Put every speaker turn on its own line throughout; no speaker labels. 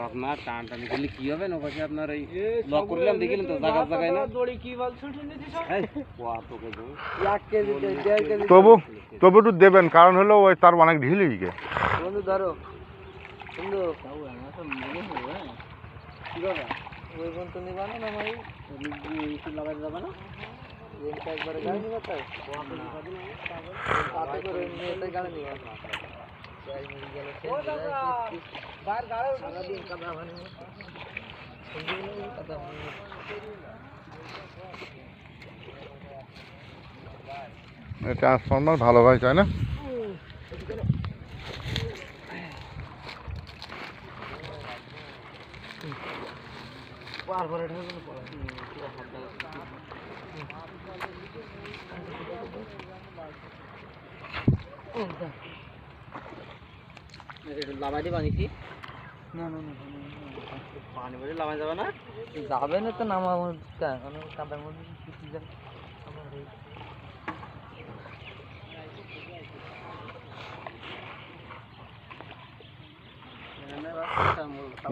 আপনার টান টানি খেলে কি হবে না পাশে আপনার এই লক করলাম দেখলেন তো জায়গা জায়গায় না দড়ি কি বল ছুটে নিছিস এই কোয়া তোকে দেব 1 কেজি 1.5 কেজি
তবু একটু দেবেন, কারণ হলো ওই তার অনেক ঢিল হয়ে
বন্ধু ধরো বন্ধু তাও আমার তো মনে হবে কি বাবা ওই বন্ধ তো নিবা না ভাই একটু লাগাই যাবে না এটা একবারে গাড়ি নিবা তাই তাতে করে নিতে গাড়ি নিবা চাই মিল গেল সে বার গাড়ি সারা দিন কাদা মানে কাদা
মানে ট্রান্সফরমার ভালো হয় তাই না?
বারবার এটা হলো পড়া লাভাইতে বানিয়েছি না না না পানি বলে লাভাই যাবে না যাবে না তো নামা মানে কাদার মধ্যে কিছু যাবে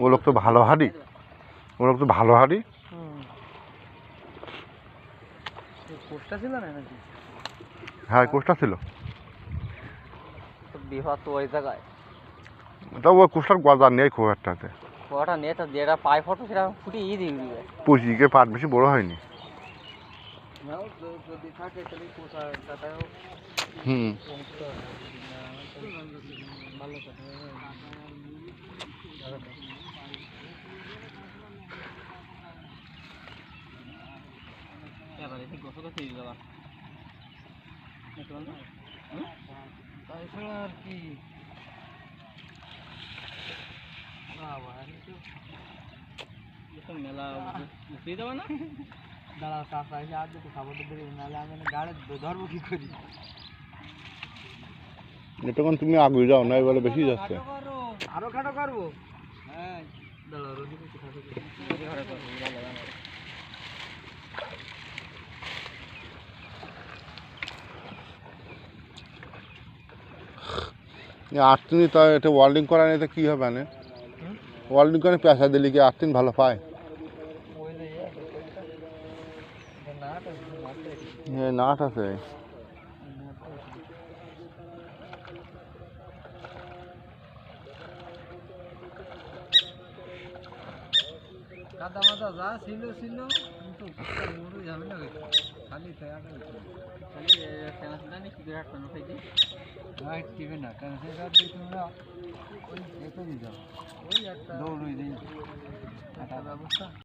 ও লোক তো ভালো হাঁড়ি,
কোষ্টা ছিল না নাকি?
হ্যাঁ কোষ্টা ছিল।
বিহার তো ওই জায়গায়
তা ওই কোষ্টার গজার নেই খুব একটাতে,
ওটা নেতা যেটা পাই ফটো সেটা ফুটিয়ে দিবি
পুষিকে পাট বেশি বড় হয়নি।
যদি থাকে তাহলে কোথাও
হুম
ভালো কথা এবারে ঠিক গোসল করতে দিতে যাবা তাছাড়া আর কি মেলা বুঝতেই যাবে না দাঁড়া কাকা এসে আর যদি খাবার দেবে নাহলে আমি গাড়ি ধরবো কি করি
তখন তুমি আগে যাও না, এবারে বেশি যাচ্ছে।
আরো খাটো করবো হ্যাঁ দাঁড়া রোদি কিছু খাটো
আটতিন তো এটা ওয়েল্ডিং করা নেই তো কী হবে না, ওয়েল্ডিং করে পেশা দিলে কি আটতিন ভালো পায়? হ্যাঁ নাট আছে।
কাদা মাদা যা ছিল কিন্তু যাবে না খালি খালি টেনশনটা নেই কি রাখবেন ওটাই কি রাইট দিবে না টেনশনটা দিয়ে তোমরা ওই এত নিয়ে যাও ওই একটা দৌড় হয়ে যায় একটা ব্যবস্থা